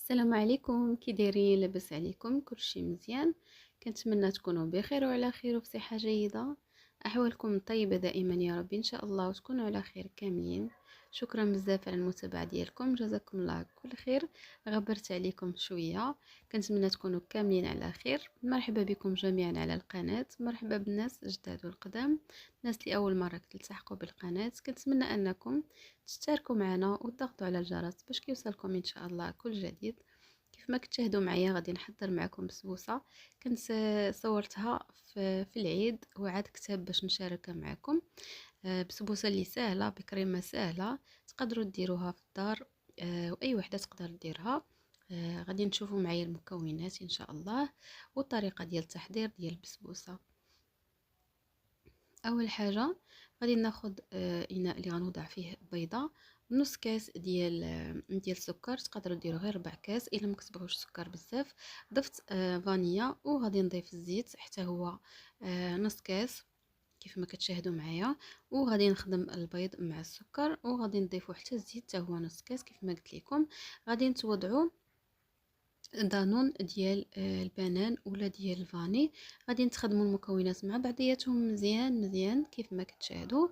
السلام عليكم، كي دايرين؟ لاباس عليكم؟ كلشي مزيان؟ كنتمنى تكونوا بخير وعلى خير وفي صحه جيده. احوالكم طيبه دائما يا رب ان شاء الله، وتكونوا على خير كاملين. شكرا بزاف على المتابعه ديالكم، جزاكم الله كل خير. غبرت عليكم شويه. كنتمنى تكونوا كاملين على خير. مرحبا بكم جميعا على القناه، مرحبا بالناس الجداد والقدام، الناس اللي اول مره تلتحقوا بالقناه. كنتمنى انكم تشتركوا معنا وتضغطوا على الجرس باش كيوصلكم ان شاء الله كل جديد. كيف ما كتشاهدوا معايا غادي نحضر معكم بسبوسه. كنت صورتها في العيد وعاد كتاب باش نشاركها معكم. بسبوسه اللي سهله بكريمه سهله، تقدروا ديروها في الدار. واي وحده تقدر ديرها. غادي نشوفوا معايا المكونات ان شاء الله والطريقه ديال التحضير ديال البسبوسه. اول حاجه غادي ناخذ اناء اللي غنوضع فيه بيضه، نص كاس ديال السكر. تقدروا ديروا غير ربع كاس الا ما كتبغوش السكر بزاف. ضفت فانيا وغادي نضيف الزيت حتى هو نص كاس كيف ما كتشاهدوا معايا. وغادي نخدم البيض مع السكر وغادي نضيفوا حتى الزيت حتى هو نص كاس كيف ما قلت لكم. غادي نتوضعوا دانون ديال البنان ولا ديال الفاني. غادي نستخدموا المكونات مع بعضياتهم مزيان مزيان كيف ما كتشاهدوا.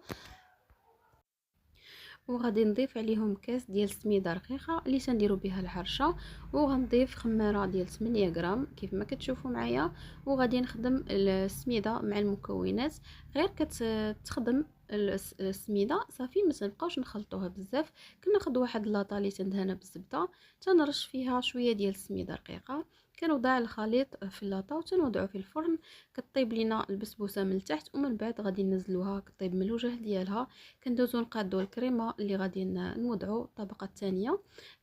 وغادي نضيف عليهم كاس ديال السميده رقيقه اللي تنديروا بها الحرشه. وغنضيف خماره ديال 8 غرام كيف ما كتشوفوا معايا. وغادي نخدم السميده مع المكونات. غير كتخدم السميده صافي، ما تنبقاوش نخلطوها بزاف. كناخذ واحد لاطه اللي تندهنها بالزبده، تنرش فيها شويه ديال السميده رقيقه. كنوضع الخليط في اللاطه وتنوضعو في الفرن. كطيب لينا البسبوسه من التحت ومن بعد غادي ننزلوها كطيب من الوجه ديالها. كندوزو نقادو الكريمه اللي غادي نوضعو الطبقه الثانيه.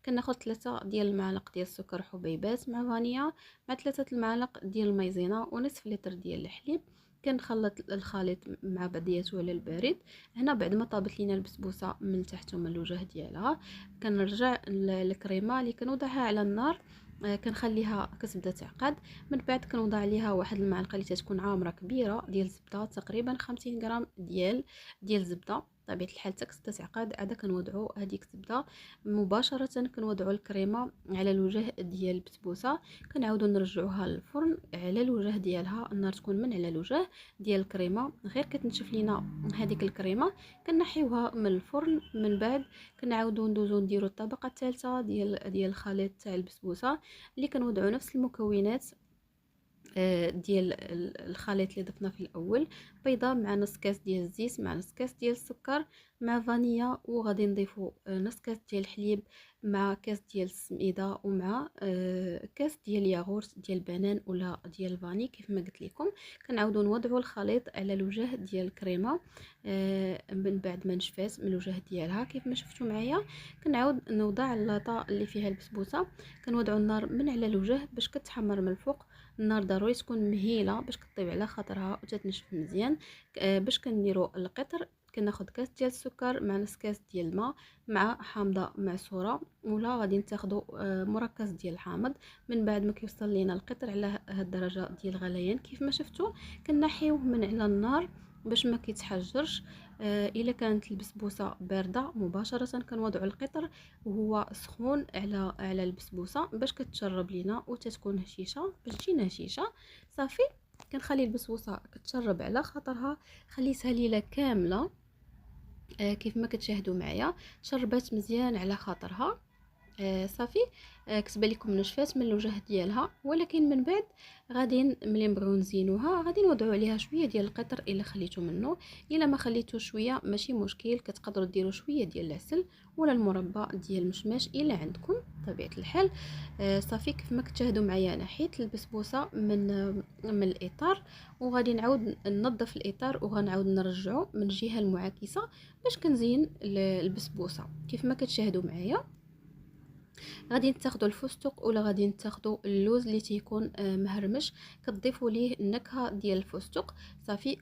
كناخذ 3 ديال المعالق ديال السكر حبيبات مع فانيا، مع 3 المعالق ديال المايزينا ونصف لتر ديال الحليب. كنخلط الخليط مع بعضياته على البارد. هنا بعد ما طابت لينا البسبوسه من التحت ومن الوجه ديالها، كنرجع الكريمه اللي كنوضعها على النار. كنخليها كتبدا تعقد. من بعد كنوضع عليها واحد المعلقه اللي تكون عامره كبيره ديال الزبده، تقريبا 50 غرام ديال الزبده. بطبيعه الحال حتى كتبدا تعقد عاد كنوضعوا هذيك الزبده مباشره. كنوضعوا الكريمه على الوجه ديال البسبوسه. كنعاودوا نرجعوها للفرن على الوجه ديالها، النار تكون من على الوجه ديال الكريمه. غير كتنشف لينا هذيك الكريمه كنحيوها من الفرن. من بعد كنعاودوا ندوزو نديروا الطبقه الثالثه ديال الخليط تاع البسبوسه اللي كنوضعوا نفس المكونات ديال الخليط اللي ضفنا في الاول. بيضه مع نص كاس ديال الزيت مع نص كاس ديال السكر مع فانيا. وغادي نضيفوا نص كاس ديال الحليب مع كاس ديال السميده ومع كاس ديال الياغورت ديال البنان ولا ديال الفاني كيف ما قلت لكم. كنعاودوا نوضعوا الخليط على الوجه ديال الكريمه من بعد ما نشفات من الوجه ديالها كيف ما شفتوا معايا. كنعاود نوضع اللاطه اللي فيها البسبوسه. كنوضعوا النار من على الوجه باش كتحمر من الفوق. النار ضروري تكون مهيله باش كطيب على خاطرها وتتنشف مزيان. باش كنديروا القطر كناخذ كاس ديال السكر مع نص كاس ديال الماء مع حامضه معصوره، ولا غادي نتاخذوا مركز ديال الحامض. من بعد ما كيوصل لينا القطر على هاد الدرجه ديال الغليان كيف ما شفتوا كنحيوه من على النار باش ما كيتحجرش. الا كانت البسبوسه بارده مباشره كنوضعوا القطر وهو سخون على البسبوسه باش كتشرب لينا وتتكون هشيشه باش تجينا هشيشه صافي. كنخلي البسبوسه كتشرب على خاطرها. خليتها ليله كامله كيف ما كتشاهدوا معايا شربات مزيان على خاطرها. صافي. كتبان لكم نشفات من الوجه ديالها، ولكن من بعد غادي ملي نبغيو نزينوها غادي نوضعوا عليها شويه ديال القطر الا خليتو منه. الا ما خليتو شويه ماشي مشكل، كتقدروا ديروا شويه ديال العسل ولا المربى ديال المشماش الا عندكم طبيعه الحال. صافي كيف ما كتشاهدوا معايا انا حيت البسبوسه من الاطار، وغادي نعاود ننظف الاطار وغنعاود نرجعه من الجهه المعاكسه باش كنزين البسبوسه كيف ما كتشاهدوا معايا. غادي نتاخدوا الفستق ولا غادي نتاخدوا اللوز اللي تيكون مهرمش، كتضيفوا ليه النكهه ديال الفستق. صافي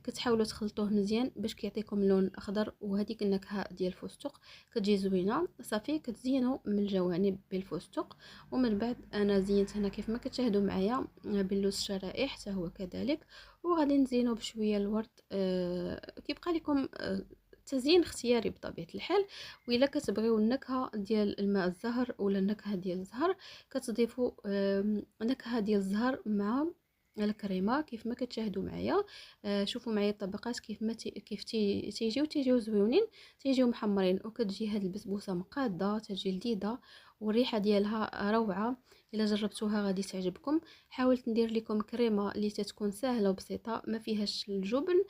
كتحاولوا تخلطوه مزيان باش كيعطيكم لون اخضر، وهذيك النكهه ديال الفستق كتجي زوينه. صافي كتزينوا من الجوانب بالفستق. ومن بعد انا زينت هنا كيف ما كتشاهدوا معايا باللوز الشرائح حتى هو كذلك. وغادي نزينوا بشويه الورد كيبقى لكم تزيين اختياري بطبيعة الحال. وإلا كتبغيو النكهة ديال الماء الزهر ولا النكهة ديال الزهر، كتضيفوا نكهة ديال الزهر مع الكريمه كيف ما كتشاهدوا معايا. شوفوا معايا الطبقات كيف ما كيف تيجيو زويونين، تيجيو محمرين، وكتجي هاد البسبوسه مقاده، تجي لذيذه والريحه ديالها روعه. الا جربتوها غادي تعجبكم. حاولت ندير لكم كريمه اللي تتكون سهله وبسيطه ما فيهاش الجبن،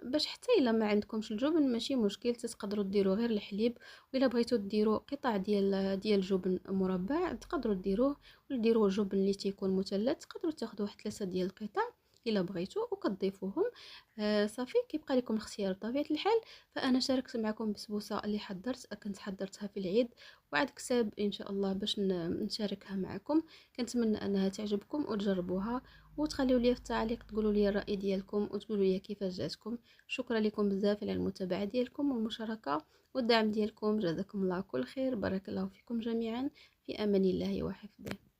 باش حتى الا ما عندكمش الجبن ماشي مشكل، تقدروا ديروا غير الحليب. وإلا بغيتوا ديروا قطع ديال الجبن مربع تقدروا ديروه، ولا ديروا الجبن اللي تيكون مثلث تقدروا تاخذوا واحد 3 ديال القطع الا بغيتوا وكتضيفوهم. صافي كيبقى لكم الاختيار بطبيعه الحال. فانا شاركت معكم بسبوسه اللي كنت حضرتها في العيد، وعد كساب ان شاء الله باش نشاركها معكم. كنتمنى انها تعجبكم وتجربوها، وتخليوا لي في التعليق تقولوا لي الراي ديالكم وتقولوا لي كيفاش جاتكم. شكرا لكم بزاف على المتابعه ديالكم والمشاركه والدعم ديالكم. جزاكم الله كل خير، بارك الله فيكم جميعا، في امان الله وحفظه.